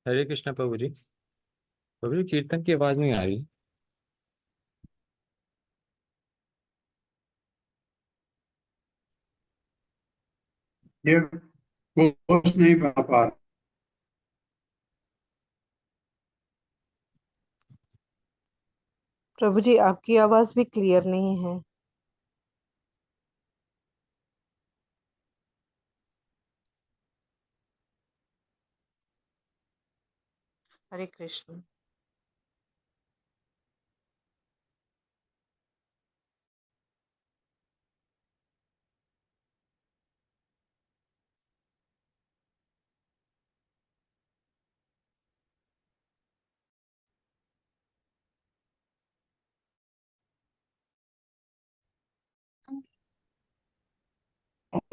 हरे कृष्णा प्रभु जी। प्रभु जी, कीर्तन की आवाज नहीं आ रही। ये कोर्स नहीं बना पा रहा। प्रभु जी, आपकी आवाज भी क्लियर नहीं है। हरे कृष्ण।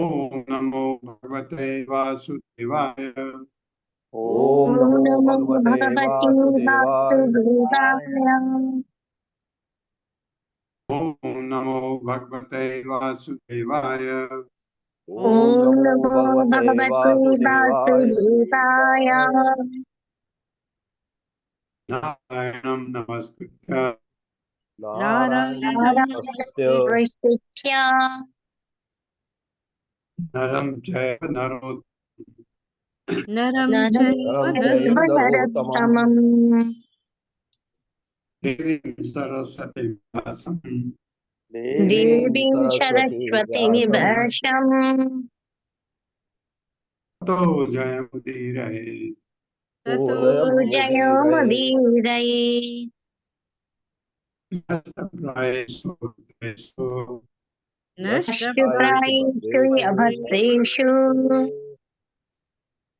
ओम नमो भगवते वासुदेवाय। ओम ॐ नमो नमो भगवते भगवते वासुदेवाय। वासुदेवाय। ओम नमो भगवते वासुदेवाय। ओम ॐ नमो नमो भगवते भगवते वासुदेवाय। वासुदेवाय। नारायणं नमस्कृत्य नारायणं नारायणं नमस्कृत्य नमस्कृत्य नरं चैव नरोत्तमं नरं नरं चैव नरं चैव चैव नरोत्तमम् नरोत्तमम् देवीं सरस्वतीं व्यासं देवीं देवीं सरस्वती सरस्वतीं व्यासं वशम् ततो जयमुदीरये। ततो जयमुदीरये। जयोमुदीरये। यत्प्रायेषु भूतेषु आयुषु अश्रुप्रायेषु भद्रेषु अभद्रेषु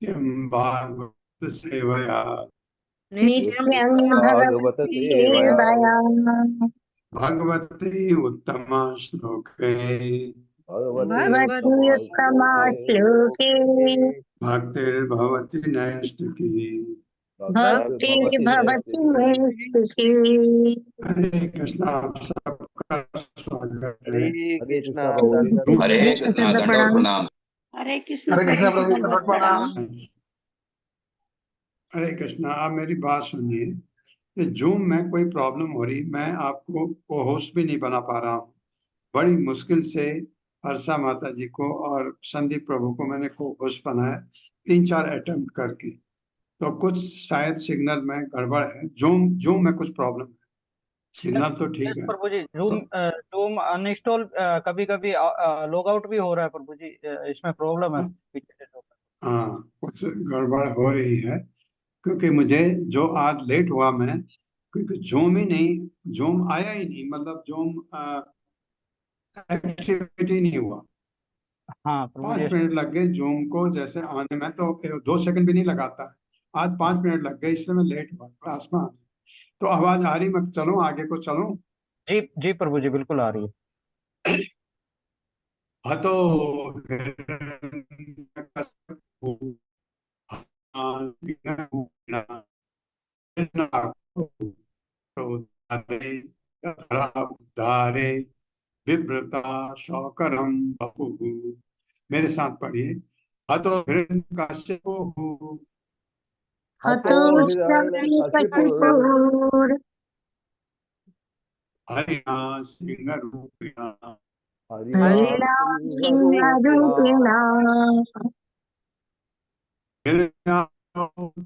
किं भागवत सेवया नित्यं नित्यं भागवत भगवती सेवया सेवया। भगवती उत्तमा श्लोके भगवते भगवती उत्तमा उत्तमश्लोके श्लोके भक्तिर्भवति नैष्टिकी। भक्ति भक्तिर्भवति भवति नैष्ठिकी। मे सुखी। हरे कृष्ण। आप सबका स्वागत है। हरे हरे कृष्णा कृष्णा प्रभु जी। दंडवत हरे प्रणाम। कृष्णा दंडवत प्रणाम। हरे कृष्ण हरे कृष्णा प्रभु जी, प्रभु जी, दंडवत दंडवत प्रणाम। प्रणाम। हरे कृष्ण। आप मेरी बात सुनिए। ये जूम में कोई प्रॉब्लम हो रही, मैं आपको को होस्ट भी नहीं बना पा रहा हूँ। बड़ी मुश्किल से हर्षा माता जी को और संदीप प्रभु को मैंने को होस्ट बनाया, 3-4 अटेम्प्ट करके। तो कुछ शायद सिग्नल में गड़बड़ है, जूम जूम में कुछ प्रॉब्लम है। सिग्नल तो ठीक है। प्रभु जी, तो जूम अनइंस्टॉल कभी कभी लॉग आउट भी हो रहा है प्रभु जी। इसमें प्रॉब्लम है पीछे से जो। हाँ, कुछ गड़बड़ हो रही है, क्योंकि मुझे जो आज लेट हुआ मैं, क्योंकि जूम ही नहीं, जूम आया ही नहीं, मतलब जूम एक्टिविटी नहीं हुआ। हाँ प्रभु जी। 5 मिनट लग गए जूम को जैसे आने में, तो 2 सेकंड भी नहीं लगाता है। आज 5 मिनट लग गए, इसलिए मैं लेट हुआ क्लास में। तो आवाज आ रही, मैं चलूं आगे को चलूं? जी जी प्रभु जी, बिल्कुल आ रही है। हतो हिरण्यकशिपु उद्धारे बिभ्रता शौकरम बपुः। मेरे साथ पढ़िए। हतो हिरण्यकशिपु हतो हतो हिरण्यकशिपुः हिरण्यकशिपुर् हरिणा सिंह रूपिणा हरिणा हरिणा सिंहरूपिणा सिंहरूपिणा हिरण्याक्षोधारे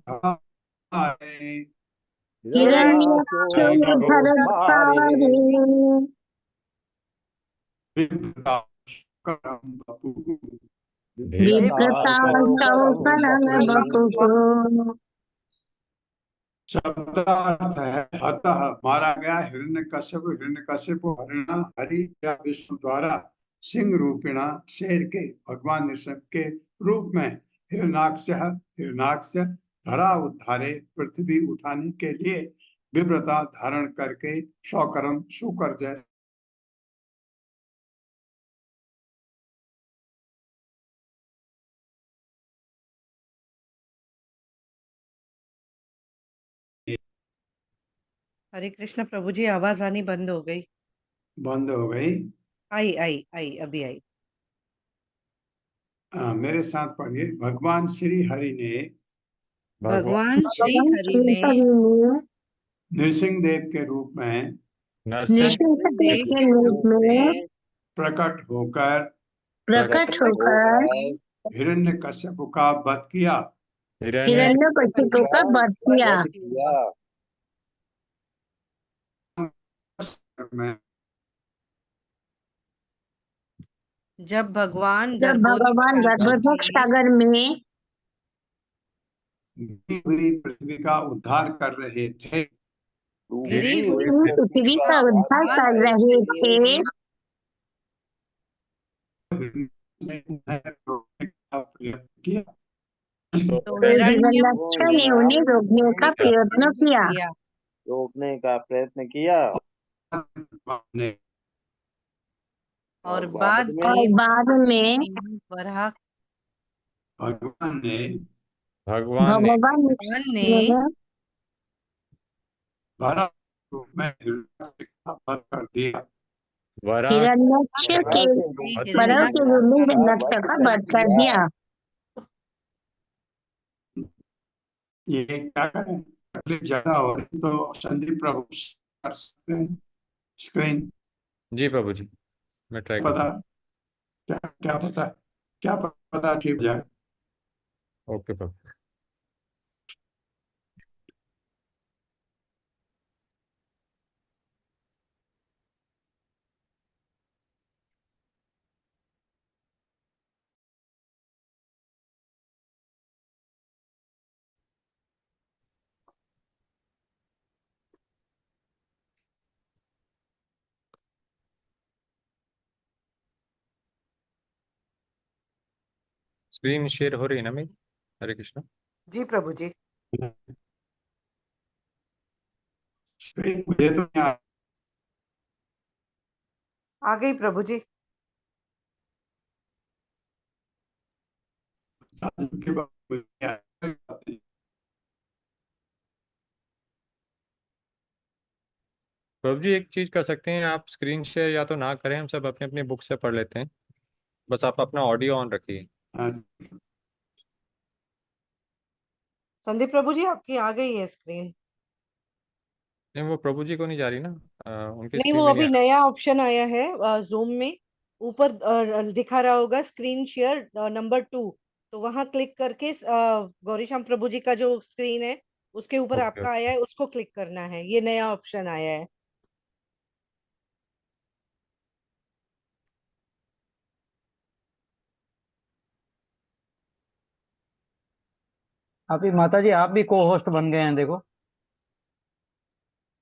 हिरण्याक्षोभरोद्धारे हिरण्याक्षोभरत्सारे बिभ्रताशकरं बपुः। बिभ्रताशौकरं बिभ्रताशौकनं वपुः। बपुः। शब्दार्थ है हतः, मारा गया। हिरण्यकश्यप, हिरण्यकश्यप हरिणा, हरि या विष्णु द्वारा, सिंह रूपिणा शेर के, भगवान नृसिंह के रूप में, हिरणाक्ष हिरणाक्ष धरा उद्धारे पृथ्वी उठाने के लिए, विव्रता धारण करके, शौकरम शुकर जैसे हरे कृष्ण प्रभु जी, आवाज आनी बंद हो गई। बंद हो गई। आई आई आई, अभी आई। मेरे साथ पढ़िए। भगवान श्री हरि ने भगवान श्री भगवान हरि श्री ने हरि ने नृसिंह देव के रूप में नरसिंह नृसिंह देव देव के रूप में प्रकट होकर प्रकट होकर हिरण्यकश्यप का वध किया। हिरण्य हिरण्यकशिपु का वध किया। में जब भगवान जब भगवान गर्भोत्कच सागर में गिरी हुई पृथ्वी का उद्धार कर रहे थे। गिरी हुई पृथ्वी का उद्धार कर रहे थे, ने उन्हें रोकने का प्रयत्न किया। तो तो हिरण्य हिरण्यक्ष ने उन्हें रोकने का प्रयत्न किया। रोकने का प्रयत्न किया ने और बाद बाद में और बाद में वराह भगवान ने भगवान ने भगवान ने भरा रूप में हिरण्यकश्यप का वध कर दिया। वराह हिरण्यक्ष के वरों के रूप में हिरण्यक्ष का वध कर दिया। ये क्या करें, तकलीफ ज्यादा हो रही तो संदीप प्रभु कर सकते हैं स्क्रीन। जी प्रभु जी, मैं ट्राई पता करूँ। क्या पता ठीक हो जाए। ओके प्रभु। स्क्रीन शेयर हो रही है ना मेरी? हरे कृष्णा। जी प्रभु जी। स्क्रीन मुझे तो नहीं आ गई प्रभु जी। के बाद मुझे क्या है। प्रभु जी एक चीज कर सकते हैं, आप स्क्रीन शेयर या तो ना करें, हम सब अपने अपने बुक से पढ़ लेते हैं। बस आप अपना ऑडियो ऑन रखिए। संदीप प्रभु जी आपकी आ गई है स्क्रीन। नहीं वो प्रभु जी को नहीं जा रही ना, उनकी नहीं, स्क्रीन वो में नहीं अभी आ नया ऑप्शन आया है जूम में। ऊपर दिखा रहा होगा स्क्रीन शेयर नंबर 2। तो वहां क्लिक करके गौरी श्याम प्रभु जी का जो स्क्रीन है उसके ऊपर ओके आपका आया है, उसको क्लिक करना है। ये नया ऑप्शन आया है। अभी माता जी आप भी को होस्ट बन गए हैं, देखो।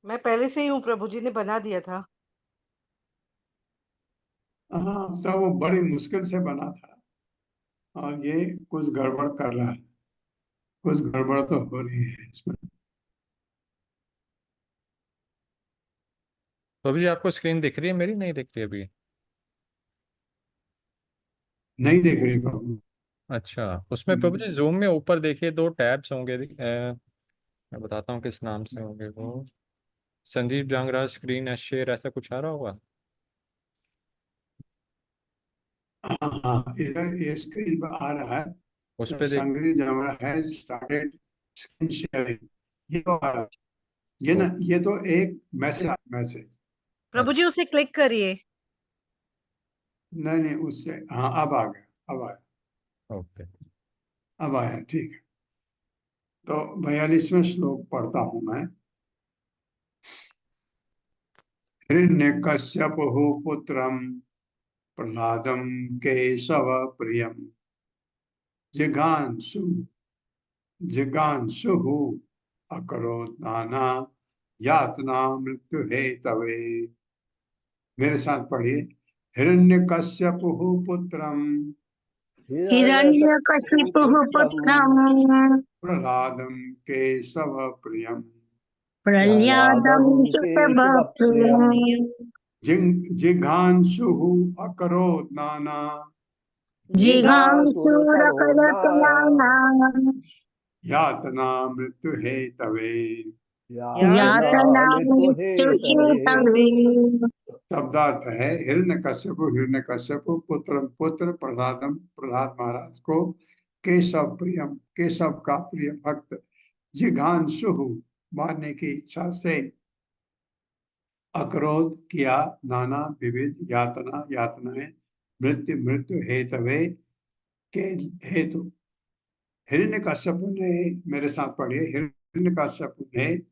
मैं पहले से ही हूँ, प्रभु जी ने बना दिया था। हाँ, तो वो बड़ी मुश्किल से बना था और ये कुछ गड़बड़ कर रहा है। कुछ गड़बड़ तो हो रही है इसमें। प्रभु जी आपको स्क्रीन दिख रही है मेरी? नहीं दिख रही है अभी? नहीं देख रही बाबू। अच्छा, उसमें प्रभु जी जूम में ऊपर देखिए 2 टैब्स होंगे। मैं बताता हूँ किस नाम से होंगे वो। संदीप जांगरा स्क्रीन शेयर ऐसा कुछ आ रहा होगा। हाँ हाँ, इधर ये स्क्रीन पर आ रहा है। उस पे देख। संग्री जमरा है स्टार्टेड स्क्रीन शेयरिंग, ये तो आ रहा है। ये ना, ये तो एक मैसेज। प्रभु जी उसे क्लिक करिए। नहीं उससे, हाँ अब आ गया, ओके। अब आया, ठीक है। तो 42वें श्लोक पढ़ता हूं मैं। हिरण्यकश्यपुः पुत्रम प्रह्लादम केशव प्रियम जिघांसु जिघांसुः अकरोत् नाना यातना मृत्यु हेतवे। मेरे साथ पढ़िए। हिरण्यकश्यपुः पुत्रम हिरण्यकशिपु पुत्रम प्रह्लादम केशव प्रियम प्रह्लादं केशवप्रियं जिघांसुः अकरोत् नाना जिघांसुरकरतनानां यातना मृत्यु हेतवे। यातना मृत्युहेतवे। शब्दार्थ है, हिरण्यकश्यप पुत्र प्रह्लाद महाराज को केशव प्रियम, केशव का प्रिय भक्त, जिघांसु, मारने की इच्छा से, अक्रोध किया, नाना विविध यातनाएं, मृत्यु मृत्यु हेतवे के हेतु। हिरण्यकश्यप ने, मेरे साथ पढ़िए, हिरण्यकश्यप ने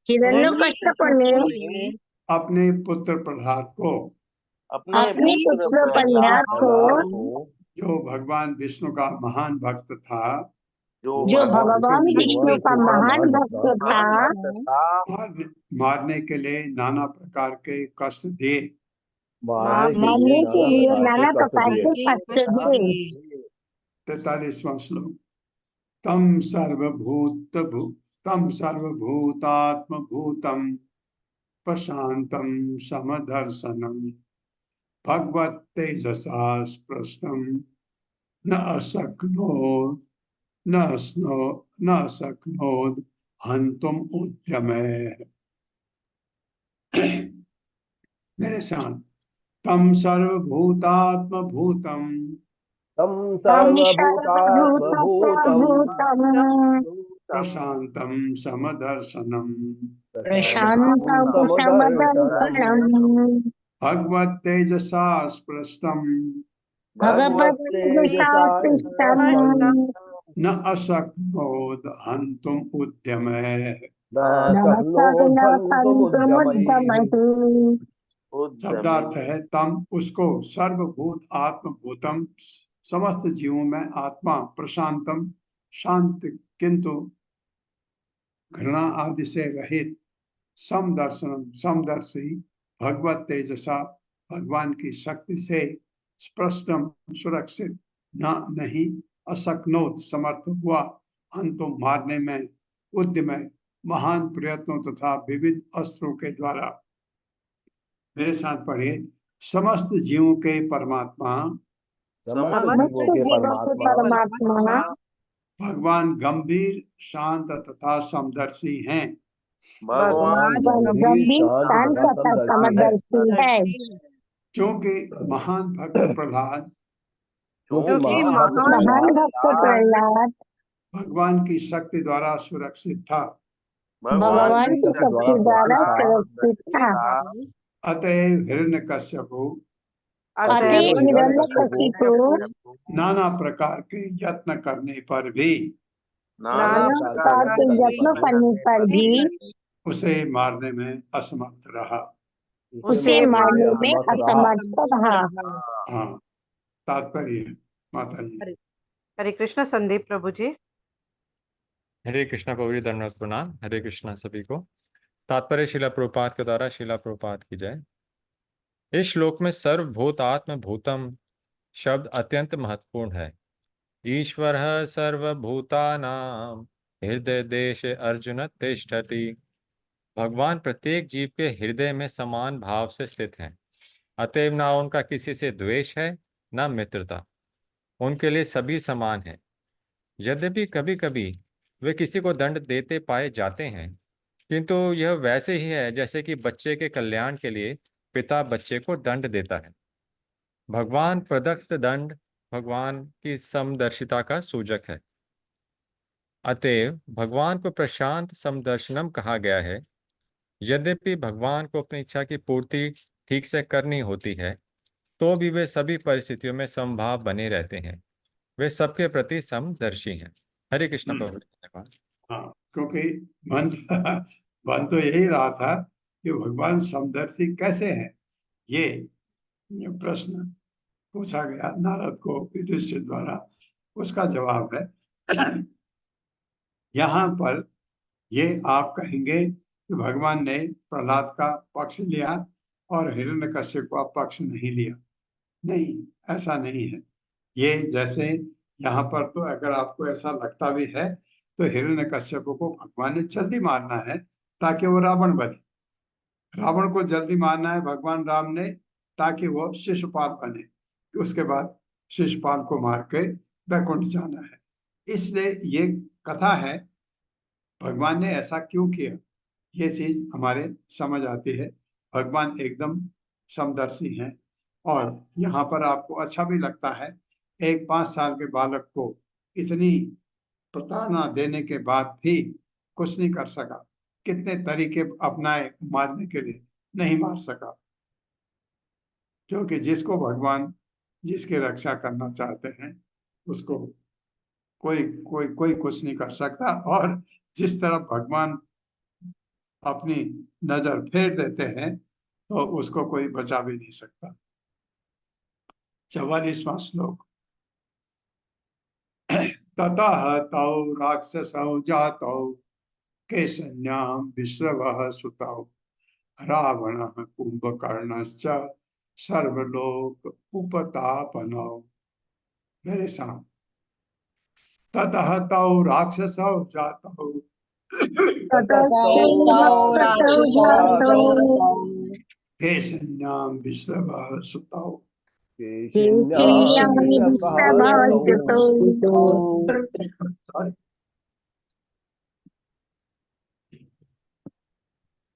हिरण्यकश्यप ने अपने पुत्र प्रहलाद को, अपने अपने पुत्र पुत्र प्रहलाद को, जो भगवान विष्णु का महान भक्त था, जो भगवान विष्णु का महान भक्त था, मारने के लिए नाना प्रकार के कष्ट दिए। मारने के लिए नाना प्रकार के कष्ट दिए। 43वां श्लोक। तम सर्वभूतात्म भूतम प्रशांतम समदर्शनम भगवत तेजसा स्पृष्टम न अशक्नोद हंतुम उद्यमे। मेरे साथ, तम सर्वभूतात्म भूतम प्रशांतम समदर्शनम प्रशांतं समदर्शनम् भगवत तेजसा स्पृष्टम भगवद्गीता न अशक्नोद हंतुम उद्यमे। शब्दार्थ है, तम उसको, सर्वभूत आत्म भूतम समस्त जीवों में आत्मा, प्रशांतम शांत किंतु घृणा आदि से रहित, समदर्शनम समदर्शी, भगवत तेजसा भगवान की शक्ति से, स्पष्टम सुरक्षित, न नहीं, अशक्नोत समर्थ हुआ, अंतुम मारने में, उद्यम महान प्रयत्नों तथा विविध अस्त्रों के द्वारा। मेरे साथ पढ़िए, समस्त जीवों के परमात्मा परमात्मा भगवान गंभीर शांत तथा समदर्शी हैं। गंभीर शांत तथा समदर्शी है। क्योंकि महान भक्त प्रहलाद महान भक्त प्रहलाद भगवान की शक्ति द्वारा सुरक्षित था, भगवान की शक्ति द्वारा सुरक्षित था। अतएव हिरण्यकश्यपु अतः हिरण्यकशिपु नाना प्रकार के यत्न करने पर भी नाना प्रकार के यत्न करने पर भी उसे मारने में असमर्थ रहा। उसे मारने में असमर्थ रहा। हाँ, तात्पर्य माता जी। हरे कृष्ण संदीप प्रभु जी। हरे कृष्णा प्रभु जी, धन्यवाद प्रणाम। हरे कृष्णा सभी को। तात्पर्य शिला प्रभुपाद के द्वारा शिला प्रभुपाद की जय। इस श्लोक में सर्वभूतात्म भूतम शब्द अत्यंत महत्वपूर्ण है। ईश्वर सर्वभूतानां हृदय देश अर्जुन तिष्ठति। भगवान प्रत्येक जीव के हृदय में समान भाव से स्थित हैं। अतएव ना उनका किसी से द्वेष है, ना मित्रता। उनके लिए सभी समान है। यद्यपि कभी कभी वे किसी को दंड देते पाए जाते हैं, किंतु यह वैसे ही है जैसे कि बच्चे के कल्याण के लिए पिता बच्चे को दंड देता है। भगवान प्रदत्त दंड भगवान की समदर्शिता का सूचक है। अतएव भगवान को प्रशांत समदर्शनम कहा गया है। यद्यपि भगवान को अपनी इच्छा की पूर्ति ठीक से करनी होती है, तो भी वे सभी परिस्थितियों में समभाव बने रहते हैं। वे सबके प्रति समदर्शी हैं। हरे कृष्ण प्रभु। धन्यवाद। हाँ, क्योंकि मन तो यही रहा था कि भगवान समदर्शी कैसे हैं। ये प्रश्न पूछा गया नारद को युधिष्ठिर द्वारा। उसका जवाब है यहाँ पर ये आप कहेंगे कि भगवान ने प्रहलाद का पक्ष लिया और हिरण्यकश्यप का पक्ष नहीं लिया। नहीं, ऐसा नहीं है। ये जैसे यहाँ पर तो अगर आपको ऐसा लगता भी है तो हिरण्यकश्यप को भगवान ने जल्दी मारना है ताकि वो रावण बने। रावण को जल्दी मारना है भगवान राम ने ताकि वो शिशुपाल बने, उसके बाद शिशुपाल को मार के वैकुंठ जाना है। इसलिए ये कथा है भगवान ने ऐसा क्यों किया, ये चीज हमारे समझ आती है। भगवान एकदम समदर्शी हैं। और यहाँ पर आपको अच्छा भी लगता है, एक 5 साल के बालक को इतनी प्रताड़ना देने के बाद भी कुछ नहीं कर सका। कितने तरीके अपनाए मारने के लिए, नहीं मार सका। क्योंकि जिसको भगवान जिसकी रक्षा करना चाहते हैं उसको कोई कोई कोई कुछ नहीं कर सकता। और जिस तरफ भगवान अपनी नजर फेर देते हैं तो उसको कोई बचा भी नहीं सकता। 44वां श्लोक। ततः तौ राक्षसौ जातौ केसन्यां विश्रवः सुतौ रावणः कुंभकर्णश्च सर्वलोक उपतापनौ। मेरे साथ। ततः तौ राक्षसौ जातौ केसन्यां विश्रवः सुतौ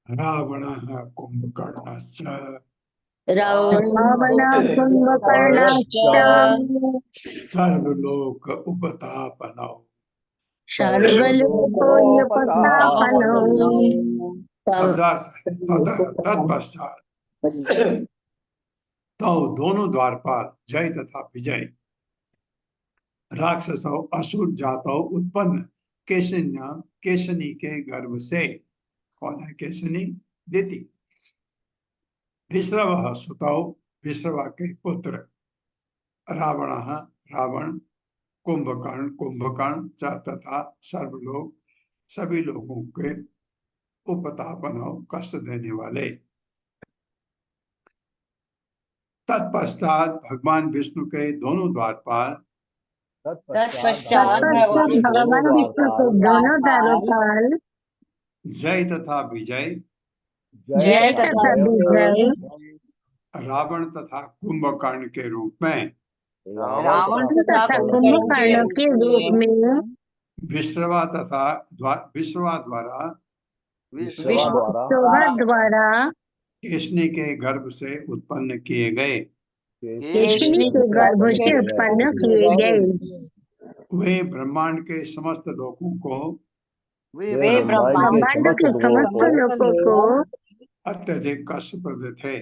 रावणः कुंभकर्णश्च सर्वलोक उपतापनौ। तत्पश्चात तो दोनों द्वारपाल जय तथा विजय राक्षसों असुर जातौ उत्पन्न केशन्या केशनी के गर्भ से। कौन है केशनी? दिति। विश्रवः सुतौ विश्रवा के पुत्र। रावणः रावण कुंभकर्ण तथा सर्वलोक सभी लोगों के उपतापनौ कष्ट देने वाले। तत्पश्चात भगवान विष्णु के दोनों द्वारपाल भगवान विष्णु के दोनों द्वारपाल जय तथा विजय जय तथा विजय रावण तथा कुंभकर्ण के रूप में रावण तथा कुंभकर्ण के रूप में विश्रवा द्वारा विश्रवा द्वारा केशनी के गर्भ से उत्पन्न किए गए। केशनी के गर्भ से उत्पन्न किए गए। वे ब्रह्मांड के समस्त लोगों को ब्रह्मांड के समस्त लोगों को अत्यधिक कष्टप्रद थे।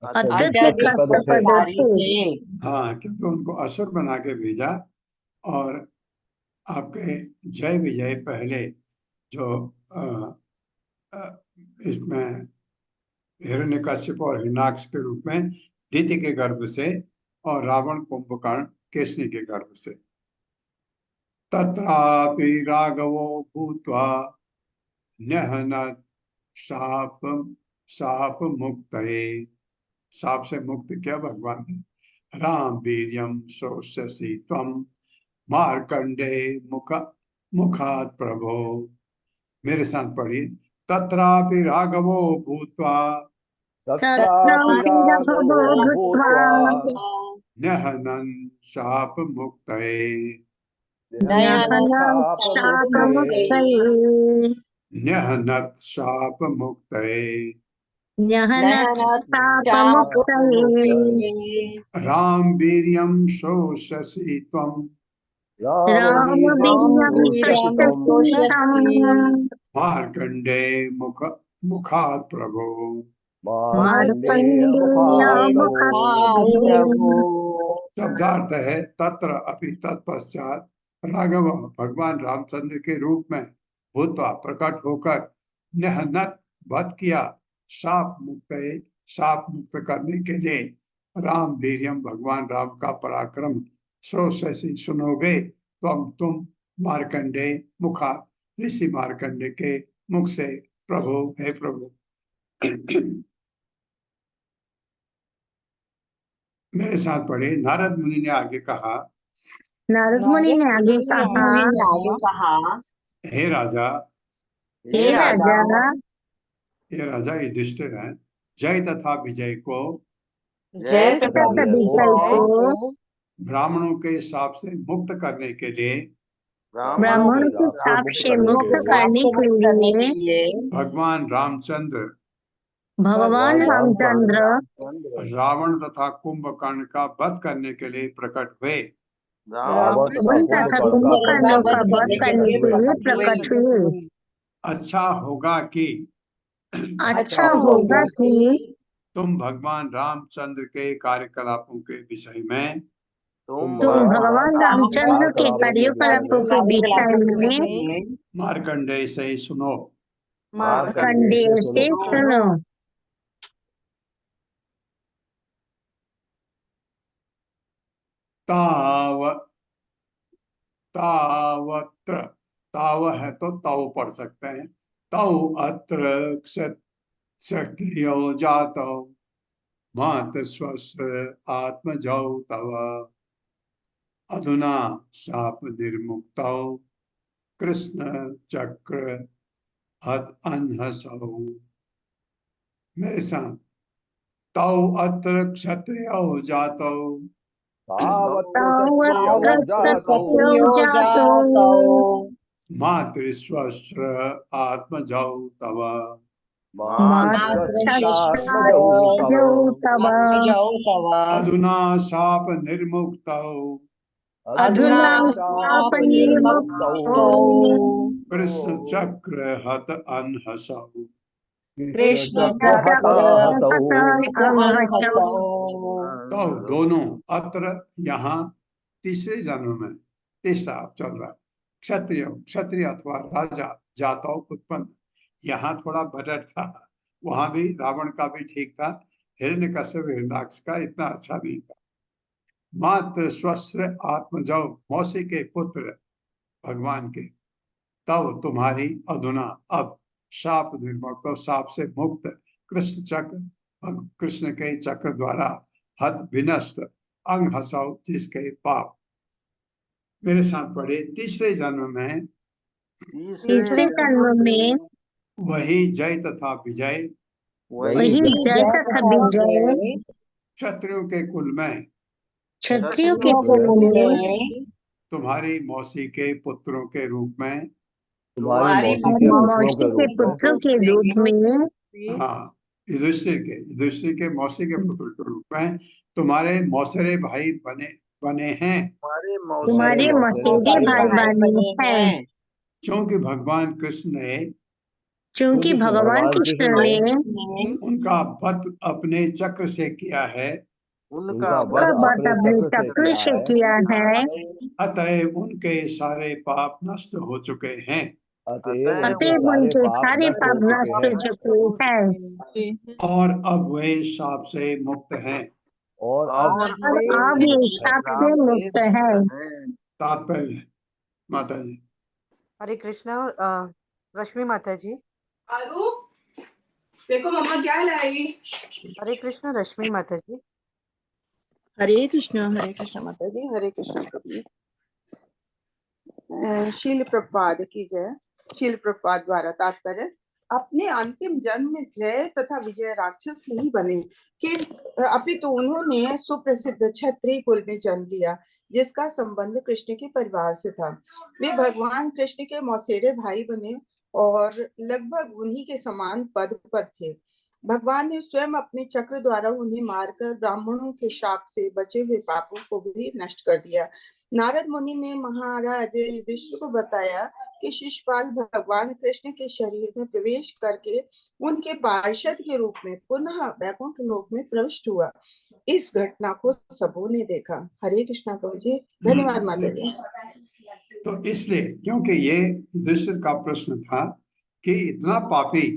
अत्यधिक कष्टप्रद थे। हाँ, क्योंकि उनको असुर बना के भेजा। और आपके जय विजय पहले जो इसमें हिरण्यकश्यप और हिरण्याक्ष के रूप में दिति के गर्भ से और रावण कुंभकर्ण केशनी के गर्भ से। तत्रापि राघवो भूत्वा न्यहनत् शाप मुक्तये। शाप से मुक्त किया भगवान ने। राम वीर्यम शोष्यसि त्वं मार्कंडे मुखात् प्रभो। मेरे साथ पढ़िए। तत्रापि राघवो भूत्वा न्यहनन् शाप मुक्तये। न्यहनत् शाप मुक्तये। राम वीर्यं शोष्यसि त्वं मार्कंडे मुखात् प्रभो। शब्दार्थ है तत्र अपि तत्पश्चात राघव भगवान रामचंद्र के रूप में भूतवा प्रकट होकर न्यहनत वध किया शाप मुक्त करने के लिए। राम वीर्यम भगवान राम का पराक्रम श्रोष्यसि सुनोगे तुम मार्कंडे मुखा ऋषि मार्कंडे के मुख से प्रभु हे प्रभु। मेरे साथ पढ़े। नारद मुनि ने आगे कहा। नारद मुनि ने आगे कहा हे राजा हे राजा ये राजा युधिष्ठिर हैं। जय तथा विजय को ब्राह्मणों के शाप से मुक्त करने के लिए ब्राह्मणों के शाप से मुक्त करने के लिए भगवान रामचंद्र रावण रावण तथा कुंभकर्ण का वध करने के लिए प्रकट हुए। रावण रावण तथा कुंभकर्णों का वध करने के लिए प्रकट हुए। अच्छा होगा कि अच्छा होगा कि तुम भगवान रामचंद्र के कार्यकलापों के विषय में तुम तुम भगवान रामचंद्र के कार्यकलापों के विषय में मार्कंडेय से सुनो। खंडेय से सुनो। तावत्र, ताव है तो तव पढ़ सकते हैं। तव अत्र क्षत्रियो जातो मात स्वस्य आत्मजौ तव अधुना शाप निर्मुक्तौ कृष्ण चक्र हत अनहसौ। मेरे साथ, तव अत्र क्षत्रियो जातो क्षत्रियो जातो मातृस्वस्य आत्मजौ तव मातृशस्त्रजौ तव अधुना शाप निर्मुक्तौ अधुना शाप निर्मुक्तो कृष्ण चक्र हत अनहसौ। तो दोनों अत्र यहाँ तीसरे जन्म में तीसरा चल रहा है। क्षत्रिय, क्षत्रिय अथवा राजा जातो उत्पन्न। यहाँ थोड़ा बजट था, वहां भी रावण का भी ठीक था, हिरण्यकश्यप हिरण्याक्ष का इतना अच्छा नहीं था। मात्र स्वस्त्र आत्मजौ, मौसी के पुत्र भगवान के, तब तुम्हारी अधुना अब शाप निर्मुक्त, शाप से मुक्त कृष्ण चक्र, कृष्ण के चक्र द्वारा हत विनष्ट अंग हसाओ जिसके पाप। मेरे साथ पढ़े। तीसरे जन्म में वही जय तथा विजय, वही जय तथा विजय क्षत्रियों के कुल में क्षत्रियों के कुल में तुम्हारी मौसी के पुत्रों के रूप में, मौसी के पुत्रों के रूप में, हाँ, युधिष्ठिर के मौसी के पुत्र के रूप में तुम्हारे मौसेरे भाई बने हैं। तुम्हारे मौसेरे भाई बने हैं। क्योंकि भगवान कृष्ण ने क्योंकि भगवान कृष्ण ने उनका वध अपने चक्र से किया है, उनका वध अपने चक्र से किया है, अतएव उनके सारे पाप नष्ट हो चुके हैं अतएव उनके सारे पाप नष्ट हो चुके हैं और अब वे शाप से मुक्त हैं। और अब ये शाप से मुक्त है। तात्पर्य माता जी। हरे कृष्णा। रश्मि माता जी। देखो मम्मा क्या लाएगी। हरे कृष्णा रश्मि माता जी। हरे कृष्णा माता जी। हरे कृष्णा प्रभु जी। शील प्रभुपाद की जय। शील प्रभुपाद द्वारा तात्पर्य, अपने अंतिम जन्म में जय तथा विजय राक्षस नहीं बने कि अपितु उन्होंने सुप्रसिद्ध क्षत्रिय कुल में जन्म लिया जिसका संबंध कृष्ण के परिवार से था। वे भगवान कृष्ण के मौसेरे भाई बने और लगभग उन्हीं के समान पद पर थे। भगवान ने स्वयं अपने चक्र द्वारा उन्हें मारकर ब्राह्मणों के शाप से बचे हुए पापों को भी नष्ट कर दिया। नारद मुनि ने महाराज युधिष्ठिर को बताया कि शिशुपाल भगवान कृष्ण के शरीर में प्रवेश करके उनके पार्षद के रूप में पुनः वैकुंठ लोक में प्रविष्ट हुआ। इस घटना को सबों ने देखा। हरे कृष्णा प्रभु जी। धन्यवाद माता जी। तो इसलिए, क्योंकि ये युधिष्ठिर का प्रश्न था कि इतना पापी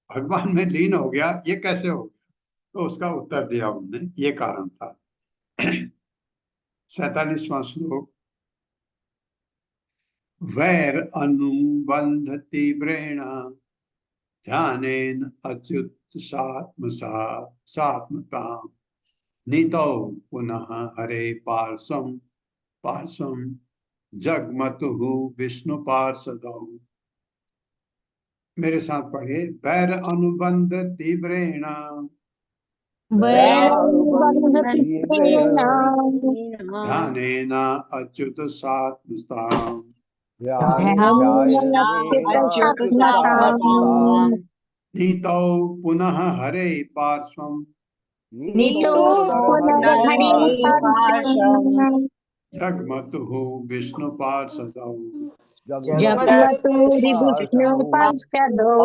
भगवान में लीन हो गया, ये कैसे हो गया, तो उसका उत्तर दिया उन्होंने, ये कारण था। 47वां श्लोक। वैर अनुबंध तीव्रेण ध्यानेन अच्युत सात्मता नीतौ पुनः हरे पार्श्वम जगमतु विष्णु पार्षदौ। मेरे साथ पढ़िए। वैर अनुबंध तीव्रेण ध्यानेन अच्युत सात्मताम् नीतौ पुनः हरे पार्श्वम जगमतुः विष्णु पार्षदौ जगमतुरि विष्णु पार्षदौ।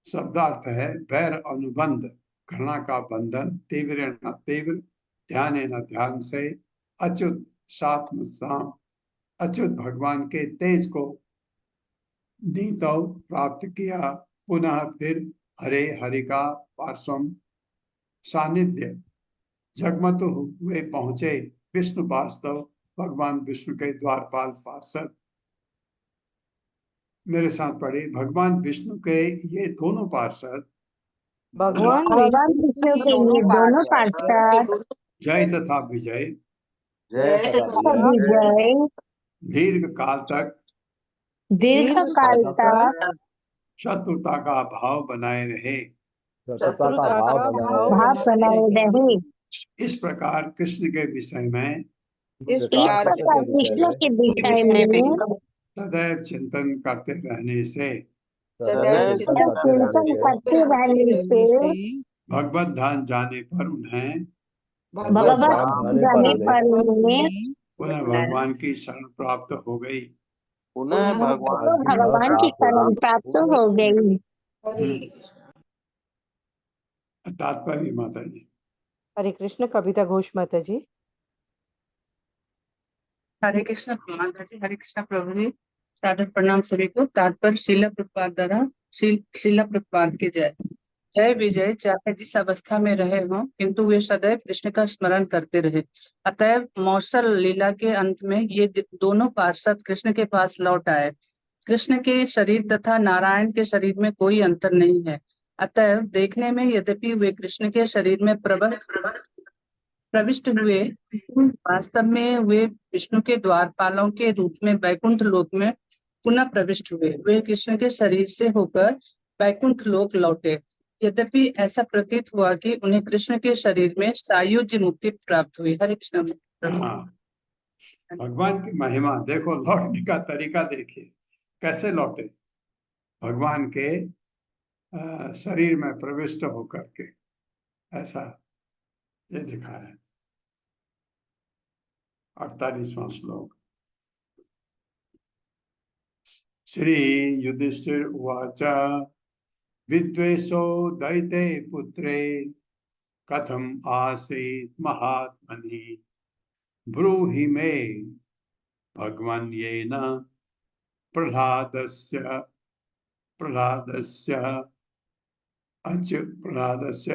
शब्दार्थ है वैर अनुबंध, घृणा का बंधन, तीव्र न तीव्र, ध्यान न ध्यान से, अच्युत सात्म साम, अच्युत भगवान के तेज को नीतौ प्राप्त किया, पुनः फिर हरे हरि का पार्श्वम सानिध्य। जगमतु वे पहुंचे विष्णु पार्षद, भगवान विष्णु के द्वारपाल पार्षद। मेरे साथ पढ़े, भगवान विष्णु के ये दोनों पार्षद भगवान भगवान विष्णु के ये दोनों पार्षद जय तथा विजय जय तथा विजय दीर्घ काल तक दीर्घ काल तक शत्रुता का भाव बनाए रहे। शत्रुता का भाव भाव बनाए रहे। इस प्रकार कृष्ण के विषय में इस इस प्रकार कृष्ण के विषय में सदैव चिंतन करते रहने से सदैव चिंतन करते रहने से भगवत ध्यान जाने पर उन्हें भगवत जाने पर उन्हें पुनः भगवान की शरण प्राप्त हो गई। पुनः भगवान की शरण प्राप्त हो गई। तात्पर्य माता जी। हरे कृष्ण। कविता घोष माता जी। हरे कृष्ण माता जी, हरे कृष्ण प्रभु जी, सादर प्रणाम सभी को। तात्पर्य श्रील प्रभुपाद द्वारा श्रील प्रभुपाद की जय। जय विजय चाहे जिस अवस्था में रहे हों, किंतु वे सदैव कृष्ण का स्मरण करते रहे। अतएव मौसल लीला के अंत में ये दोनों पार्षद कृष्ण के पास लौट आए। कृष्ण के शरीर तथा नारायण के शरीर में कोई अंतर नहीं है। अतएव देखने में यद्यपि वे कृष्ण के शरीर में प्रविष्ट हुए, वास्तव में वे विष्णु के द्वारपालों के रूप में बैकुंठ लोक में पुनः प्रविष्ट हुए। वे कृष्ण के शरीर से होकर बैकुंठ लोक लौटे। यद्यपि ऐसा प्रतीत हुआ कि उन्हें कृष्ण के शरीर में सायुज्य मुक्ति प्राप्त हुई। हरे कृष्ण। हाँ, भगवान की महिमा देखो, लौटने का तरीका देखिए कैसे लौटे। भगवान के शरीर में प्रविष्ट होकर के ऐसा ये दिखा है। 48वां श्लोक। श्री युधिष्ठिर उवाच विद्वेषो दैते पुत्रे कथम आसीत् महात्मनि ब्रूहि मे भगवान् येन प्रह्लादस्य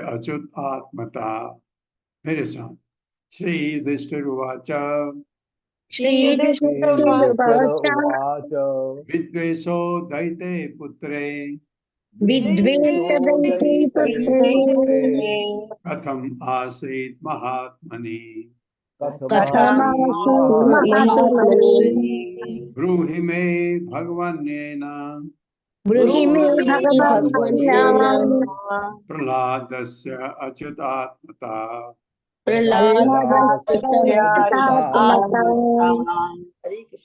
अच्युत आत्मता। मेरे साथ। श्री युधिष्ठिर उवाच विद्वेषो दैते पुत्रे विद्वेषदैते पुत्रे कथम आसीत् महात्मनि कथमासीत् महात्मनि ब्रूहि मे भगवान्येन ब्रूहि मे भगवान् प्रह्लादस्य अच्युतात्मता।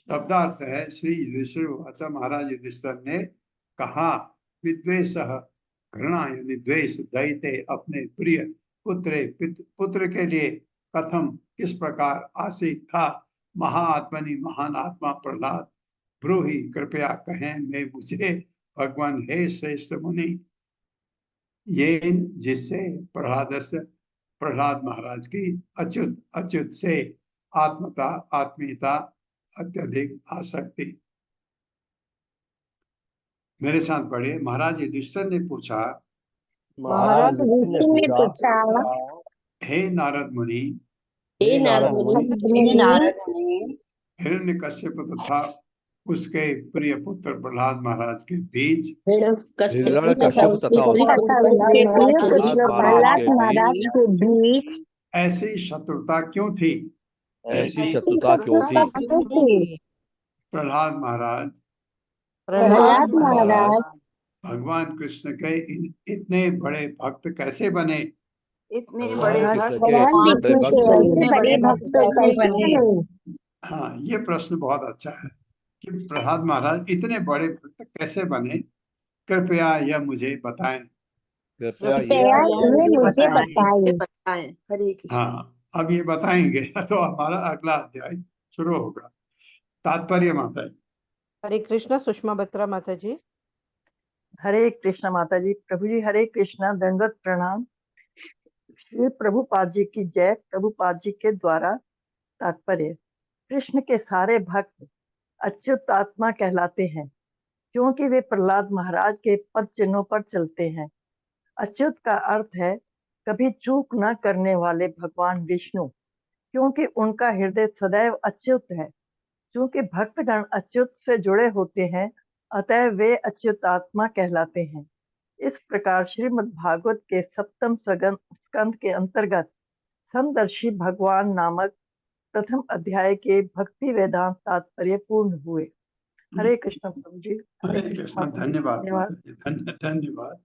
शब्दार्थ है, श्री युधिष्ठिर उवाच, महाराज युधिष्ठिर ने कहा, विद्वेष घृणा यानी द्वेष, दैते अपने प्रिय, पुत्र के लिए, कथम किस प्रकार, आसीत था, महाआत्मनि महान आत्मा प्रहलाद, ब्रूहि कृपया कहें मैं मुझे भगवान हे श्रेष्ठ मुनि, ये जिससे प्रहलाद महाराज की अच्युत से आत्मता आत्मीयता अत्यधिक आसक्ति। मेरे साथ पढ़े, महाराज युधिष्ठिर ने पूछा, महाराज युधिष्ठिर ने पूछा, हे नारद मुनि, हिरण्यकश्यप तथा उसके प्रिय पुत्र प्रहलाद महाराज के बीच प्रहलाद महाराज के बीच ऐसी शत्रुता क्यों थी? प्रहलाद महाराज भगवान कृष्ण के इतने बड़े भक्त कैसे बने? इतने बड़े भक्त कैसे बने? हाँ, ये प्रश्न बहुत अच्छा है कि प्रहलाद महाराज इतने बड़े भक्त कैसे बने, कृपया यह मुझे बताएं। कृपया ये मुझे बताएं। हरे कृष्ण। हाँ, अब ये बताएंगे तो हमारा अगला अध्याय शुरू होगा। तात्पर्य माता जी। हरे कृष्णा। सुषमा बत्रा माता जी। हरे कृष्णा माता जी। प्रभु जी हरे कृष्णा, दंडवत प्रणाम। श्री प्रभुपाद जी की जय। प्रभुपाद जी के द्वारा तात्पर्य। कृष्ण के सारे भक्त अच्युत आत्मा कहलाते हैं क्योंकि वे प्रहलाद महाराज के पद चिन्हों पर चलते हैं। अच्युत का अर्थ है कभी चूक न करने वाले भगवान विष्णु, क्योंकि उनका हृदय सदैव अच्युत है। क्योंकि भक्तगण अच्युत से जुड़े होते हैं, अतः वे अच्युत आत्मा कहलाते हैं। इस प्रकार श्रीमद् भागवत के सप्तम स्कंद के अंतर्गत समदर्शी भगवान नामक प्रथम अध्याय के भक्ति वेदांत तात्पर्य पूर्ण हुए। हरे कृष्ण प्रभु जी। हरे कृष्ण। धन्यवाद माता जी, धन्यवाद।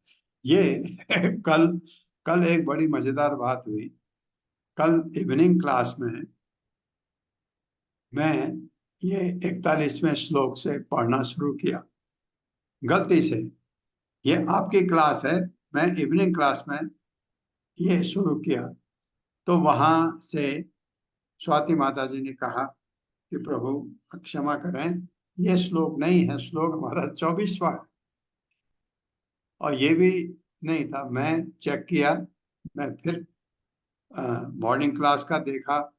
ये कल एक बड़ी मजेदार बात हुई। कल इवनिंग क्लास में मैं ये 41वें श्लोक से पढ़ना शुरू किया गलती से। ये आपकी क्लास है, मैं इवनिंग क्लास में ये शुरू किया, तो वहां से स्वाति माता जी ने कहा कि प्रभु क्षमा करें, ये श्लोक नहीं है, श्लोक हमारा 24वां है। और ये भी नहीं था। मैं चेक किया, मैं फिर मॉर्निंग क्लास का देखा,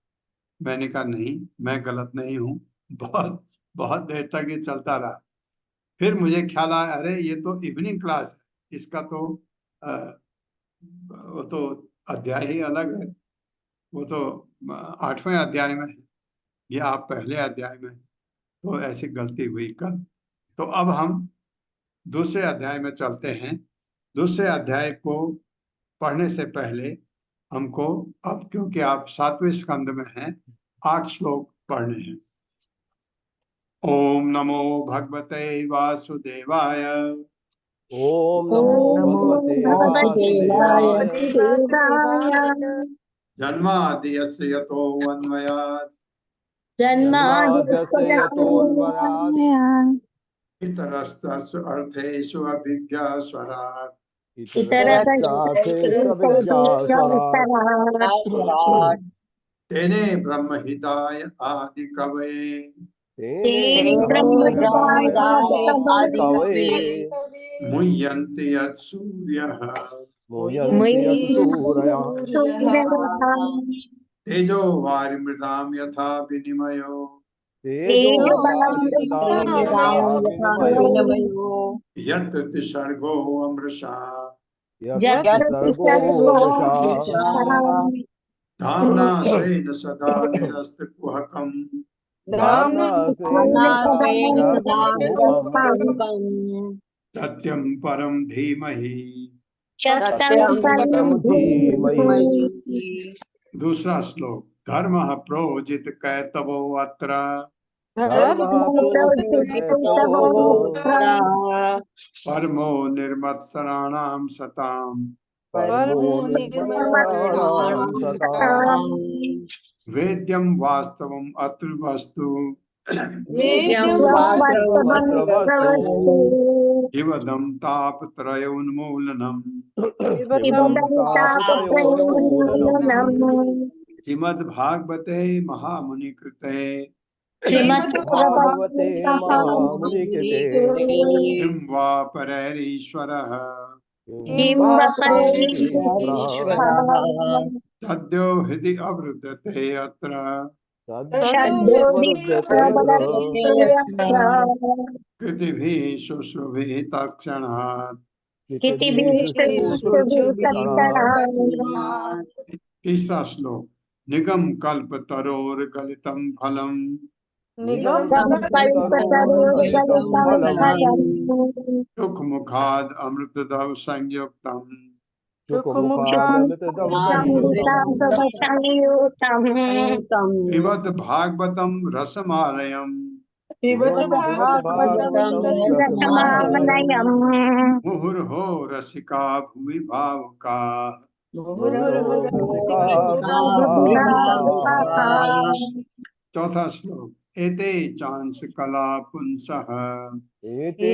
मैंने कहा नहीं, मैं गलत नहीं हूँ। बहुत बहुत देर तक ये चलता रहा। फिर मुझे ख्याल आया, अरे ये तो इवनिंग क्लास है, इसका तो वो तो अध्याय ही अलग है, वो तो 8वें अध्याय में है, ये आप पहले अध्याय में। तो ऐसी गलती हुई कल। तो अब हम दूसरे अध्याय में चलते हैं। दूसरे अध्याय को पढ़ने से पहले हमको, अब क्योंकि आप 7वें स्कंद में हैं, 8 श्लोक पढ़ने हैं। ओम नमो भगवते वासुदेवाय। ओम नमो भगवते वासुदेवाय। जन्माद्यस्य यतोऽन्वयात् जन्माद्यस्य यतोऽन्वयात् इतरस्तस्य अर्थेषु अभिज्ञस्वराट् इतरत्रार्थेषु अभिज्ञास्वराट् तेने ब्रह्महिताय आदिकवये तेने ब्रह्महिताय आदिकवये मुह्यन्ति यत्सूर्यः मुह्यन्ति यत्सूरयः तेजो वारिमृदां यथा विनिमयो तेजो वारिमृदां यथा विनिमयो यत्र त्रिसर्गो अमृषा यत्र सर्गो मृषा धाम्ना स्वेन सदा निरस्तकुहकम् धाम्ना स्वेन सदा निरस्तकुहकम् सत्यं परं धीमहि। सत्यं परं धीमहि। दूसरा श्लोक। धर्मः प्रोजित कैतवो अत्र धर्मः प्रोजित कैतवो परमो निर्मत्सराणां सताम् परमो निर्मत्सराणां सताम् वेद्यं वास्तवम् अत्र वस्तु वेद्यं वास्तवमत्र वस्तु इवदं तापत्रयोन्मूलनम् इदं तापत्रयोन्मूलनम् श्रीमद्भागवते महामुनिकृते श्रीमद्भागवते महामुनिकृते किं वा परैरीश्वरः किं वा परैरीश्वरः सद्यो हृदि अवरुद्धते अत्र सद्यो विद्यते कृतिभिः शुश्रुभिः तत्क्षणात्। तीसरा श्लोक। निगम कल्प तरोर गलितम फलम सुख मुखाद अमृतदव संयुक्तम पिबत भागवतम रसमालयम मुहुर्हो रसिका भुवि भावुका। चौथा श्लोक। एते चांस कला पुंसः एते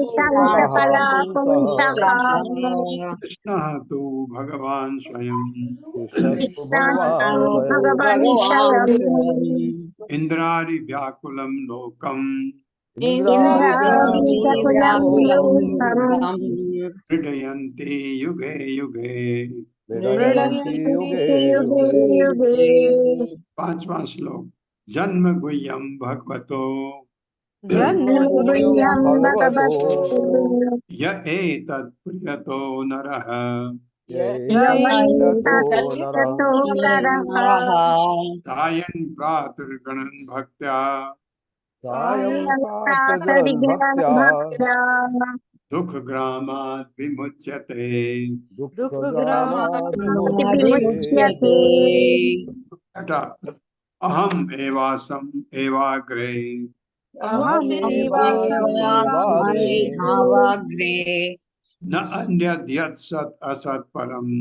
सकला पुंसः कृष्णः तु भगवान् स्वयं कृष्णस्तु भगवान् स्वयं भगवान् स्वयं इन्द्रारि व्याकुलं लोकम् इन्द्रादिव्याकुलं लोकम् क्रीडयन्ति युगे युगे। क्रीडयन्ति युगे युगे युगे। युगे। 5वां श्लोक। जन्म गुह्यं भगवतो जन्मभूयं भगवतो य एतत् प्रियतो नरः यमैतत्ततो नरः सायं प्रातर्गणं भक्त्या सायं प्रातर्गणन् प्रातर्ज्ञान भक्त्या भक्त्या दुःखग्रामात् विमुच्यते। दुःखग्रामात् विमुच्यते। विमुच्यते। अहम् एवासम् एवाग्रे अहमेवाग्रे न अन्यद् यत् सत् असत् परम्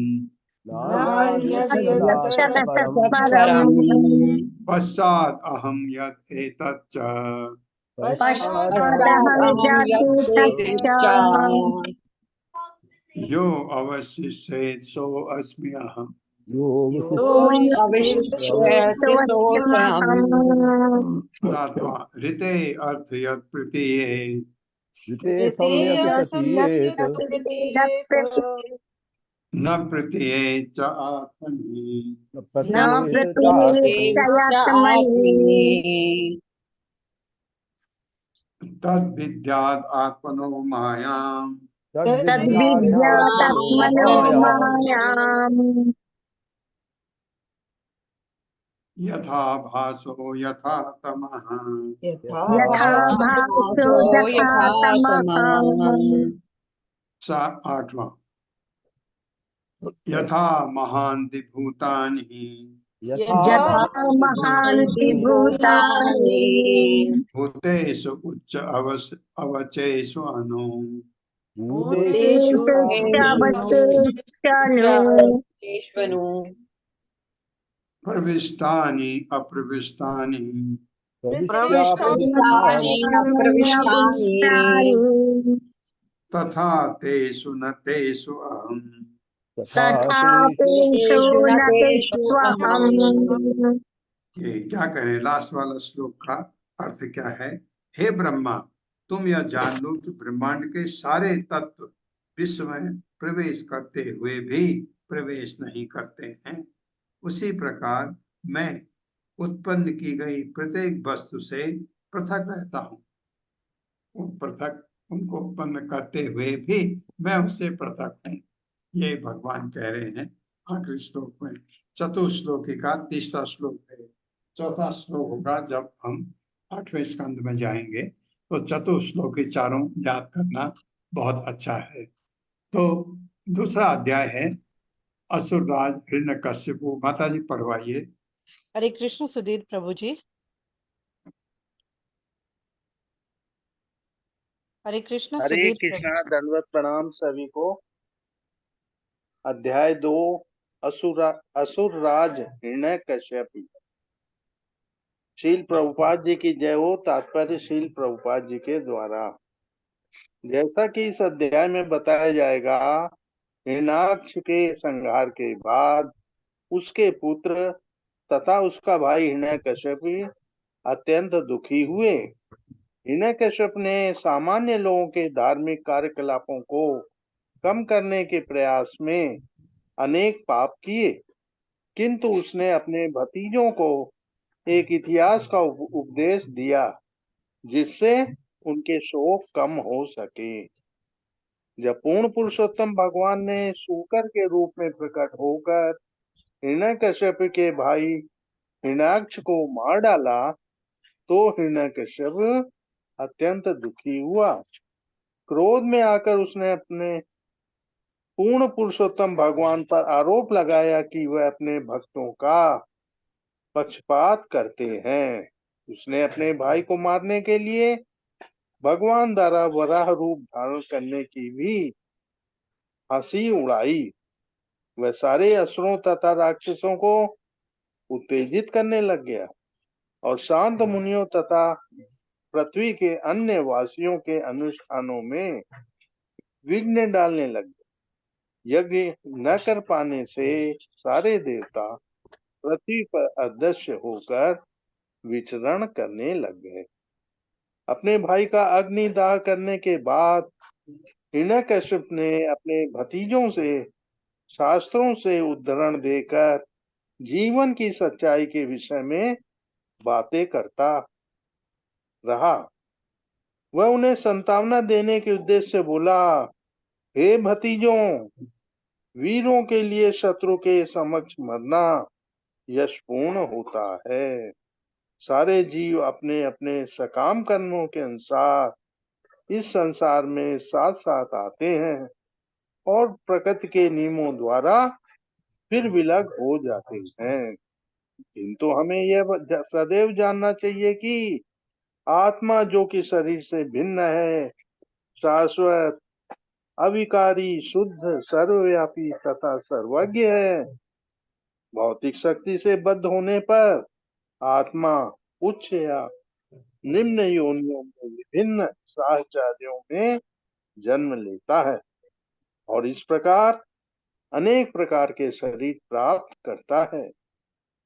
तत्सत्परम् पश्चात् अहं यत् एतत् च पश्चादहं जाति तच्च यो अवशिष्येत् सो अस्मि अहम्। यो सोऽस्म्यहम्। 7वां ऋते अर्थ यत् प्रतीये ऋते सम्यक् प्रतीयेत न प्रतीये च आत्मनि न न प्रतीयेत चात्मनि प्रतिनिश्चयात्मनि तद्विद्यात् आत्मनो मायाम् तद्विद्यात्मनो मायाम् यथा भासो यथा तमः यथा भासो यथा तमः 8वां यथा महान्ति भूतानि यथा महान्ति भूतानि भूतेषु उच्च अवचेषु अनु भूतेष्वचेष्टनु प्रविष्टानि अप्रविष्टानि प्रविष्टानि तथा तेषु न तेषु अहम्। तथा तेषु न तेष्वहम्। ये क्या करें, लास्ट वाला श्लोक का अर्थ क्या है? हे ब्रह्मा, तुम यह जान लो कि ब्रह्मांड के सारे तत्व विश्व में प्रवेश करते हुए भी प्रवेश नहीं करते हैं। उसी प्रकार मैं उत्पन्न की गई प्रत्येक वस्तु से पृथक रहता हूँ। वो पृथक उनको उत्पन्न करते हुए भी मैं उससे पृथक हूँ। ये भगवान कह रहे हैं आखिरी श्लोक में। चतुश्लोकी का तीसरा श्लोक है। चौथा श्लोक होगा जब हम 8वें स्कंद में जाएंगे, तो चतुश्लोकी चारों याद करना बहुत अच्छा है। तो दूसरा अध्याय है असुरराज हिरण्यकश्यप। माता जी पढ़वाइए। हरे कृष्ण सुधीर प्रभु जी। हरे कृष्ण हरे सुधीर कृष्णा, दंडवत प्रणाम सभी को। अध्याय 2 असुरराज हिरण्यकश्यप। शील प्रभुपाद जी की जय हो। तात्पर्य शील प्रभुपाद जी के द्वारा। जैसा कि इस अध्याय में बताया जाएगा, हिरण्याक्ष के संहार के बाद उसके पुत्र तथा उसका भाई हिरण्यकश्यप अत्यंत दुखी हुए। हिरण्यकश्यप ने सामान्य लोगों के धार्मिक कार्यकलापों को कम करने के प्रयास में अनेक पाप किए, किंतु उसने अपने भतीजों को एक इतिहास का उपदेश दिया जिससे उनके शोक कम हो सके। जब पूर्ण पुरुषोत्तम भगवान ने शूकर के रूप में प्रकट होकर हिरण्यकश्यप के भाई हिरण्याक्ष को मार डाला, तो हिरण्यकश्यप अत्यंत दुखी हुआ। क्रोध में आकर उसने अपने पूर्ण पुरुषोत्तम भगवान पर आरोप लगाया कि वह अपने भक्तों का पक्षपात करते हैं। उसने अपने भाई को मारने के लिए भगवान द्वारा वराह रूप धारण करने की भी हंसी उड़ाई। वह सारे असुरों तथा राक्षसों को उत्तेजित करने लग गया। और शांत मुनियों तथा पृथ्वी के अन्य वासियों के अनुष्ठानों में विघ्न डालने लगे। यज्ञ न कर पाने से सारे देवता पृथ्वी पर अदृश्य होकर विचरण करने लग गए। अपने भाई का अग्निदाह करने के बाद हिरण्यकश्यप ने अपने भतीजों से शास्त्रों से उद्धरण देकर जीवन की सच्चाई के विषय में बातें करता रहा। वह उन्हें संतावना देने के उद्देश्य से बोला, हे भतीजों, वीरों के लिए शत्रु के समक्ष मरना यशपूर्ण होता है। सारे जीव अपने अपने सकाम कर्मों के अनुसार इस संसार में साथ साथ आते हैं और प्रकृति के नियमों द्वारा फिर विलग हो जाते हैं। किंतु हमें यह सदैव जानना चाहिए कि आत्मा जो कि शरीर से भिन्न है, शाश्वत, अविकारी, शुद्ध, सर्वव्यापी तथा सर्वज्ञ है। भौतिक शक्ति से बद्ध होने पर आत्मा उच्च या निम्न योनियों में विभिन्न साहचर्यों में जन्म लेता है और इस प्रकार अनेक प्रकार के शरीर प्राप्त करता है,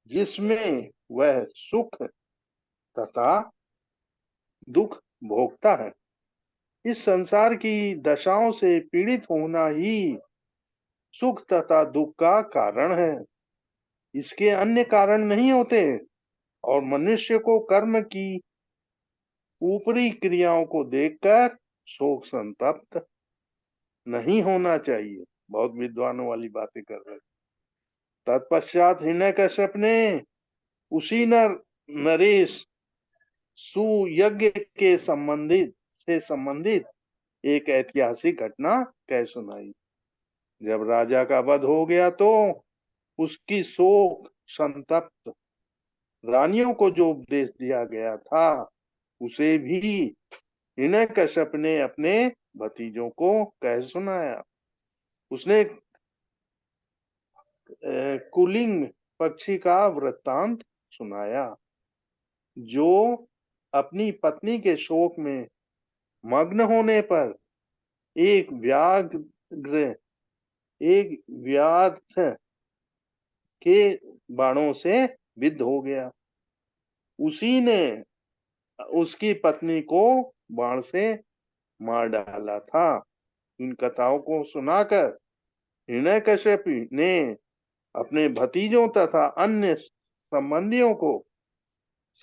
जिसमें वह सुख तथा दुख भोगता है। इस संसार की दशाओं से पीड़ित होना ही सुख तथा दुख का कारण है, इसके अन्य कारण नहीं होते। और मनुष्य को कर्म की ऊपरी क्रियाओं को देखकर शोक संतप्त नहीं होना चाहिए। बहुत विद्वानों वाली बातें कर रहे। तत्पश्चात हिरण्यकश्यप ने उसी नरेश सुयज्ञ के संबंधित एक ऐतिहासिक घटना कह सुनाई। जब राजा का वध हो गया तो उसकी शोक संतप्त रानियों को जो उपदेश दिया गया था उसे भी हिरण्यकश्यप ने अपने भतीजों को कह सुनाया। उसने कुलिंग पक्षी का वृत्तांत सुनाया, जो अपनी पत्नी के शोक में मग्न होने पर एक व्याध के बाणों से विद्ध हो गया। उसी ने उसकी पत्नी को बाण से मार डाला था। इन कथाओं को सुनाकर हिरण्यकश्यप ने अपने भतीजों तथा अन्य संबंधियों को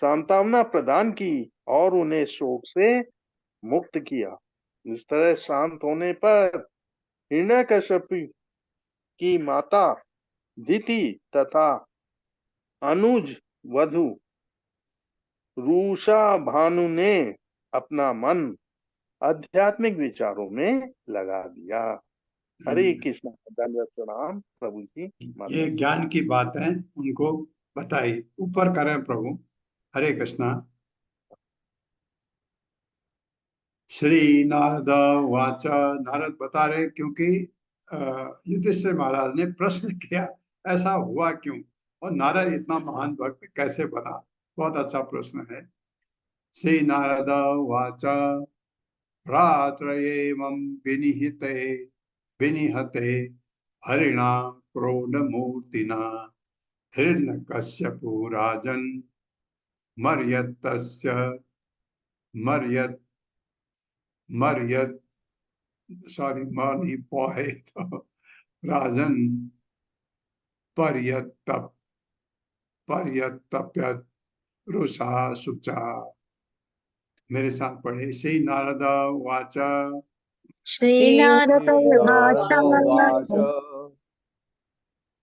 सांत्वना प्रदान की और उन्हें शोक से मुक्त किया। इस तरह शांत होने पर हिरण्यकश्यप की माता दिति तथा अनुज वधु रूषा भानु ने अपना मन आध्यात्मिक विचारों में लगा दिया। हरे कृष्ण। धन्यवाद। प्रणाम प्रभु जी। ये ज्ञान की बात है, उनको बताइए, ऊपर करें प्रभु। हरे कृष्णा। श्री नारद वाच, नारद बता रहे क्योंकि युधिष्ठिर महाराज ने प्रश्न किया ऐसा हुआ क्यों और नारद इतना महान भक्त कैसे बना। बहुत अच्छा प्रश्न है। श्री नारद वाच भ्रातृएवं विनिहते हरिणा क्रोधमूर्तिना हिरण्यकश्यपो राजन् राजन् पर्यतप्यत रुषा शुचा। मेरे साथ पढ़े। श्री नारद वाच, श्री नारद वाच,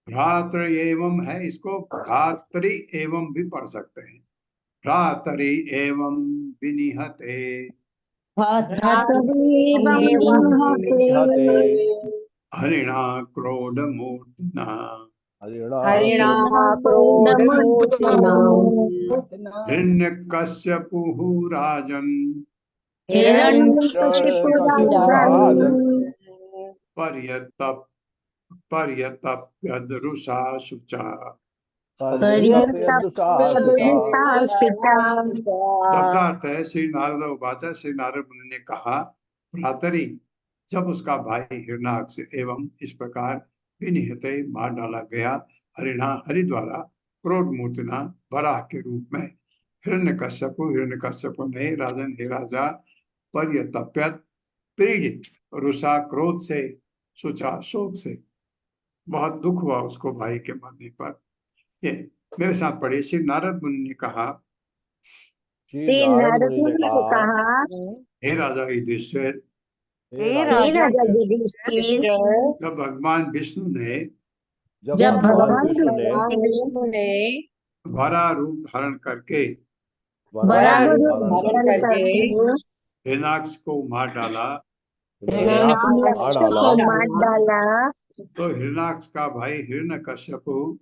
भ्रातृ एवं है, इसको भ्रातृ एवं भी पढ़ सकते हैं। भ्रातरि एवं विनिहते, हरिणा क्रोध मूर्तिना हिरण्यकश्यपुः राजन् पर्यतप्यद रुषा शुचा। शब्दार्थ है श्री नारद उवाच, श्री नारद मुनि ने कहा, भ्रातरी, जब उसका भाई हिरण्याक्ष एवं इस प्रकार विनिहत मार डाला गया, हरि द्वारा क्रोध मूर्तिना वराह के रूप में, हिरण्यकश्यपु ने राजन हे राजा पर्यतप्यत पीड़ित रुषा क्रोध से सोचा शोक से, बहुत दुख हुआ उसको भाई के मरने पर। ये मेरे साथ पढ़िए। श्री नारद मुनि ने कहा, श्री नारद मुनि ने कहा, हे राजा युधिष्ठिर, हे राजा युधिष्ठिर, जब भगवान विष्णु ने जब भगवान विष्णु ने वरा रूप धारण करके वराह रूप धारण करके हिरण्याक्ष को मार डाला, हिरण्याक्ष को मार डाला, तो हिरण्याक्ष का भाई हिरण्यकश्यपु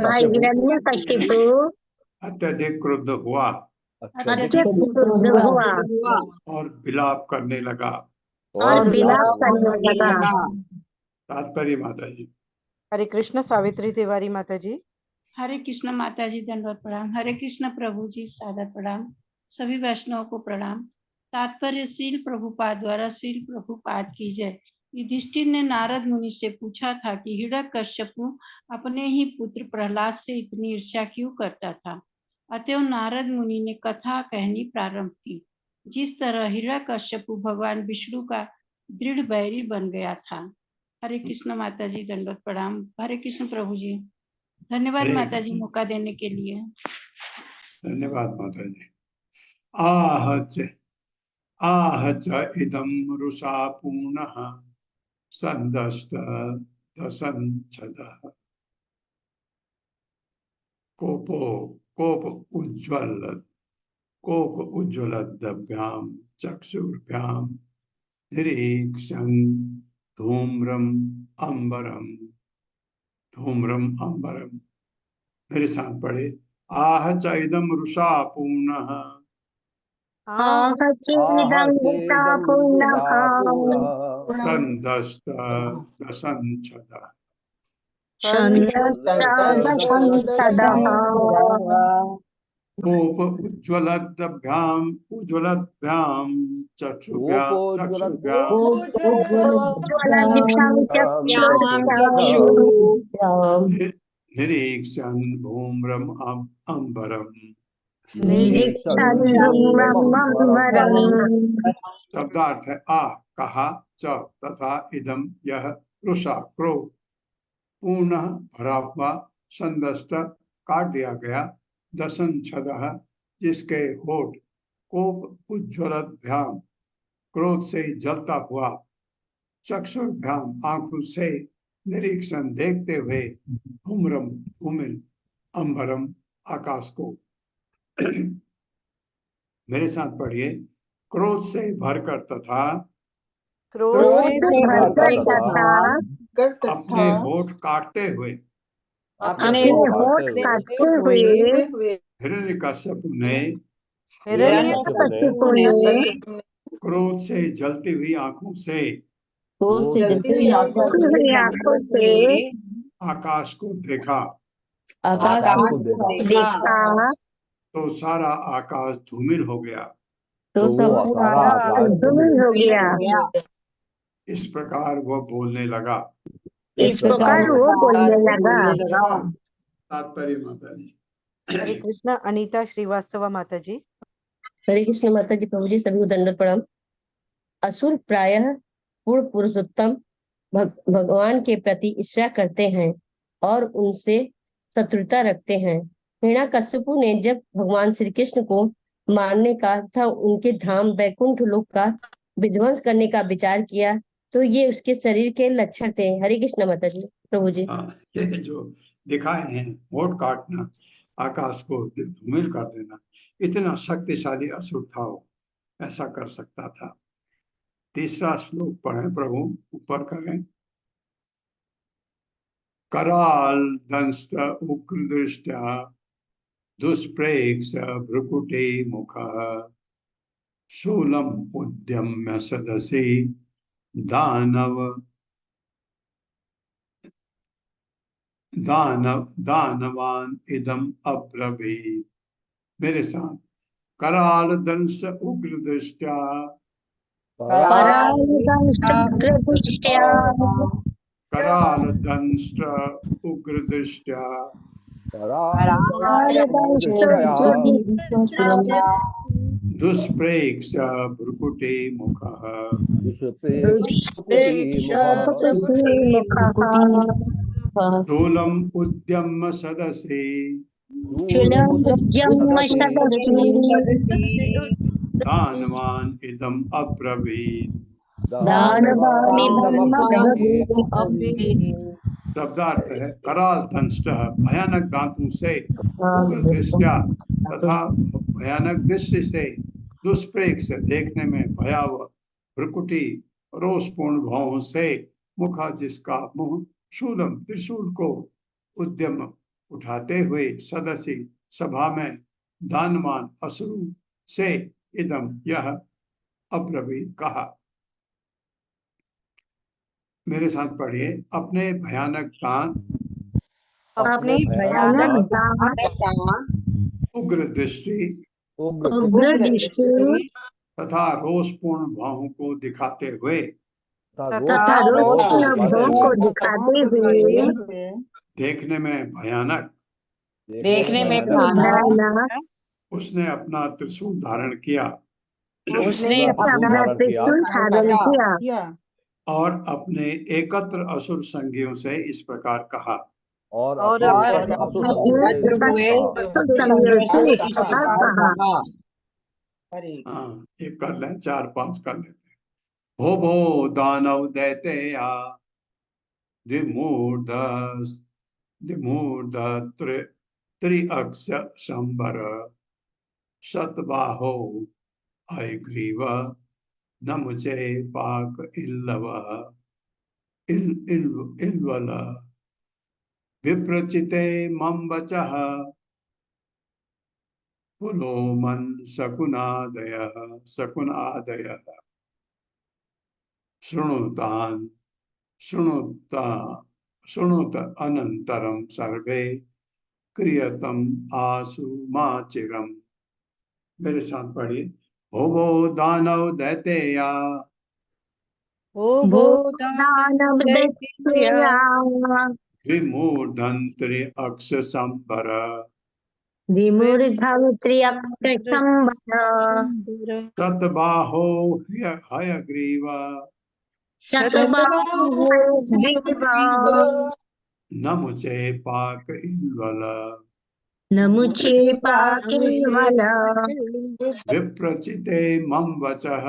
भाई हिरण्यकशिपु अत्यधिक क्रुद्ध हुआ अत्यधिक क्रुद्ध हुआ और विलाप करने लगा। और विलाप करने लगा। तात्पर्य माता जी। हरे कृष्ण। सावित्री तिवारी माता जी। हरे कृष्ण माता जी, दंडवत प्रणाम। हरे कृष्ण प्रभु जी, सादर प्रणाम। सभी वैष्णवों को प्रणाम। तात्पर्य शील प्रभुपाद द्वारा शील प्रभुपाद की जय। युधिष्ठिर ने नारद मुनि से पूछा था कि हिरण्यकश्यपु अपने ही पुत्र प्रहलाद से इतनी ईर्ष्या क्यों करता था। अतएव नारद मुनि ने कथा कहनी प्रारंभ की। जिस तरह हिरण्यकश्यपु भगवान विष्णु का दृढ़ बैरी बन गया था। हरे कृष्ण माता जी, दंडवत प्रणाम। हरे कृष्ण प्रभु जी। धन्यवाद माता जी मौका देने के लिए। धन्यवाद माता जी। आह च इदं रुषा पूर्णः संदष्ट दशंछदः कोप उज्ज्वलद्भ्यां चक्षुर्भ्यां निरीक्षन् धूम्रम अंबरम। मेरे साथ पढ़े। आह च इदं रुषा पूर्णः संदष्ट दशंछदः कोप उज्ज्वलद्भ्यां निरीक्षन् धूम्रम अंबरम। शब्दार्थ है आ कहा, च तथा, इदम यह, रुषा क्रोध, पूर्ण भरा हुआ, संदष्ट काट दिया गया, दशंछदः जिसके होठ, कोप उज्ज्वलद्भ्याम क्रोध से जलता हुआ, चक्षुर्भ्याम आंखों से, निरीक्षण देखते हुए, धूम्रम धूमिल, अंबरम आकाश को। मेरे साथ पढ़िए। क्रोध से भरकर तथा अपने होठ काटते हुए हिरण्यकश्यपु ने क्रोध से जलती हुई आंखों से आकाश को देखा, तो सारा आकाश धूमिल हो गया। इस प्रकार वह बोलने लगा। तात्पर्य माता जी। हरे कृष्ण। अनीता श्रीवास्तव माता जी। हरे कृष्ण माता जी, प्रभु जी सभी को दंडवत प्रणाम। असुर प्रायः पूर्ण पुरुषोत्तम भगवान के प्रति ईर्ष्या करते हैं और उनसे शत्रुता रखते हैं। हिरण्यकश्यपु ने जब भगवान श्री कृष्ण को मारने का तथा उनके धाम वैकुंठ लोक का विध्वंस करने का विचार किया, तो ये उसके शरीर के लक्षण थे। हरे कृष्ण माता जी, प्रभु जी। ये जो दिखाए हैं, होठ काटना, आकाश को धूमिल कर देना, इतना शक्तिशाली असुर था वो, ऐसा कर सकता था। तीसरा श्लोक पढ़ें प्रभु, ऊपर करें। कराल दंष्ट उग्र दृष्टा दुष्प्रेक्ष भ्रुकुटे मुखः शूलम उद्यम्य सदसि दानव दानवान इदम अब्रवीत्। मेरे साथ, कराल दंश उग्र दृष्टया, परादंष्टुग्रदृष्ट्या कराल दंष्ट उग्र दृष्टया, परादंष्टुग्रदृष्ट्या दुष्प्रेक्ष भ्रुकुटे मुखः, स्थूलम उद्यम सदसि, दानवान इदम अब्रवीत्। शब्दार्थ है, कराल दंष्ट, भयानक दांतों से, उग्र दृष्टया तथा भयानक दृष्टि से, दुष्प्रेक्ष देखने में भयावह, भ्रुकुटी रोषपूर्ण भावों से, मुखा जिसका मुंह, शूलम त्रिशूल को उद्यम उठाते हुए, सदस्य सभा में, दानवान असुर से, इदम यह अब्रवीत कहा। मेरे साथ पढ़िए, अपने भयानक दांत, अपने भयानक दांत, उग्र दृष्टि उग्र दृष्टि तथा रोषपूर्ण भावों को दिखाते हुए, तथा रोषपूर्ण भावों को दिखाते हुए, देखने में भयानक, भयानक, उसने अपना त्रिशूल धारण किया उसने अपना त्रिशूल धारण किया और अपने एकत्र असुर संगियों से इस प्रकार कहा। और हाँ, ये कर लें, 4-5 कर लेते हैं। भो दानव दैतेया दिमूर्ध त्रिअक्ष शंबर शतबाहो हयग्रीव नमुचे पाक इल्लव इल्वल विप्रचिते मम वचः पुलोमन शकुनादयः शृणुत अनंतरम सर्वे क्रियतम आसु माचिरम। मेरे साथ पढ़िए, भो दानव दैतेया दानव दैत्या विमूर्धन्त्रि अक्ष संबर विमूर्धं त्र्यक्षसंवत् ततबाहो हयग्रीव शतबाहुः ग्रीवा नमुचे पाक इल्वल नमुचे पाकिल्वल विप्रचिते मम वचः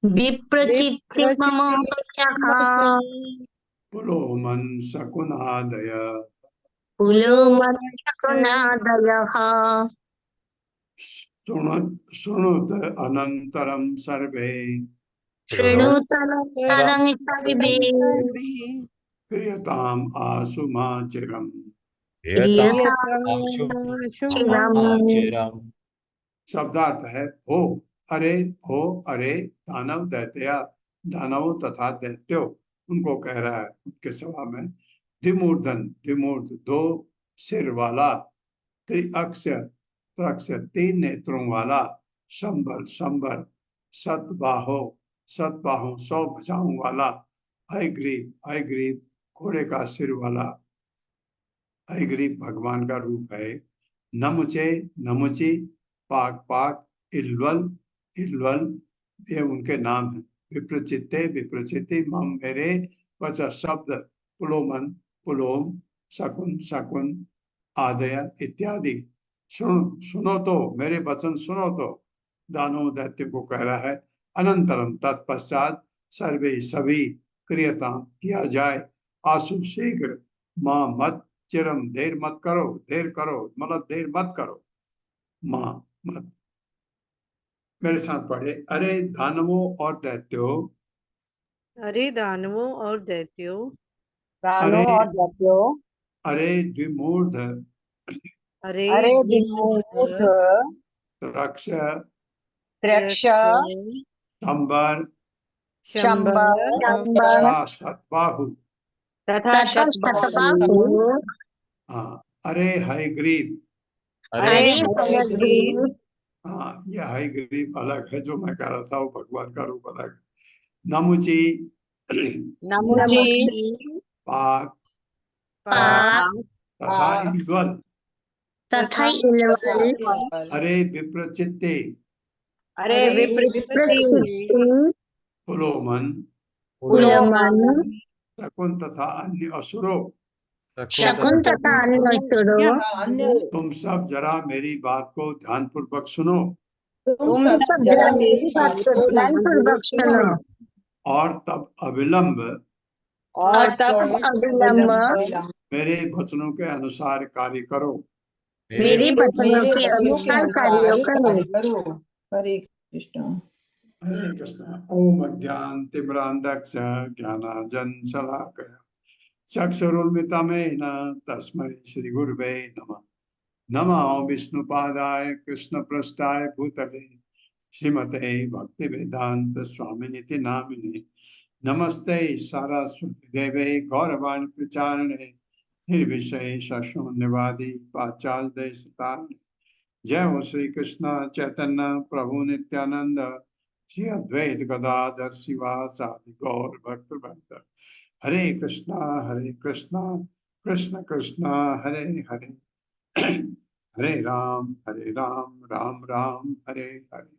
विप्रचित्ति मम वचः पुलोमन शकुनादय पुलोमशकुनादयः शृणुत अनंतरम सर्वे शृणुतनन्तरं सर्वे क्रियताम आसु माचिरम। चिरम्। शब्दार्थ है, हो अरे दानव दैत्या, दानव तथा दैत्यो उनको कह रहा है उनके सभा में। द्विमूर्ध दो सिर वाला, त्रिअक्ष त्रक्ष 3 नेत्रों वाला, संबर सतबाहो 100 भुजाओं वाला, हयग्रीव घोड़े का सिर वाला। हयग्रीव भगवान का रूप है। नमुची पाक इल्वल ये उनके नाम है। विप्रचिति मम मेरे, वच शब्द, पुलोम शकुन आदय इत्यादि। सुनो तो, मेरे वचन सुनो तो, दानव दैत्य को कह रहा है। अनंतरम तत्पश्चात सर्वे सभी क्रियता किया जाए, आसु शीघ्र, मां मत चिरम देर करो मतलब देर मत करो, मां मत। मेरे साथ पढ़े, अरे दानवों और दैत्यों, अरे दानवों और दैत्यों, अरे द्विमूर्ध अरे द्विमूर्ध रक्ष त्रक्ष शंबर शंबर तथा शतबाहु तथा तथा शतबा शतबा को को हाँ, अरे हयग्रीव। अरे अरे हयग्रीव। हयग्रीव। हाँ, यह हयग्रीव अलग है, जो मैं कह रहा था वो भगवान का रूप अलग है। नमुची नमुची पाक पाक तथा इल्वल। तथा इलवल। अरे विप्रचित्ते अरे विप्रचित्ति विप्रचित्ति पुलोमन पुलमन शकुन तथा अन्य असुरों। शकुन तथा अन्य असुरों। तुम सब जरा मेरी बात को ध्यानपूर्वक सुनो तुम सब जरा मेरी बात को ध्यानपूर्वक सुनो और तब अविलंब और तब अविलंब मेरे वचनों के अनुसार कार्य करो। मेरे वचनों के अनुसार कार्यों करो। हरे कृष्ण। हरे कृष्ण। ओम अज्ञान तिम्रांधक्ष ज्ञानांजन शलाकया चक्षुरुन्मिलितं तस्मै श्री गुरुवे नमः। नमो विष्णुपादाय कृष्णप्रेष्ठाय भूतले श्रीमते भक्तिवेदांत स्वामिनिति नामिने नमस्ते सरस्वती देवे गौरवाणी प्रचारिणे निर्विशेष शून्यवादी पाचाल देशतारिणे। जय हो श्री कृष्ण चैतन्य प्रभु नित्यानंद श्री अद्वैत गदाधर शिवासादि गौर भक्त वृंद। हरे कृष्णा कृष्ण कृष्ण हरे हरे हरे राम राम राम हरे हरे।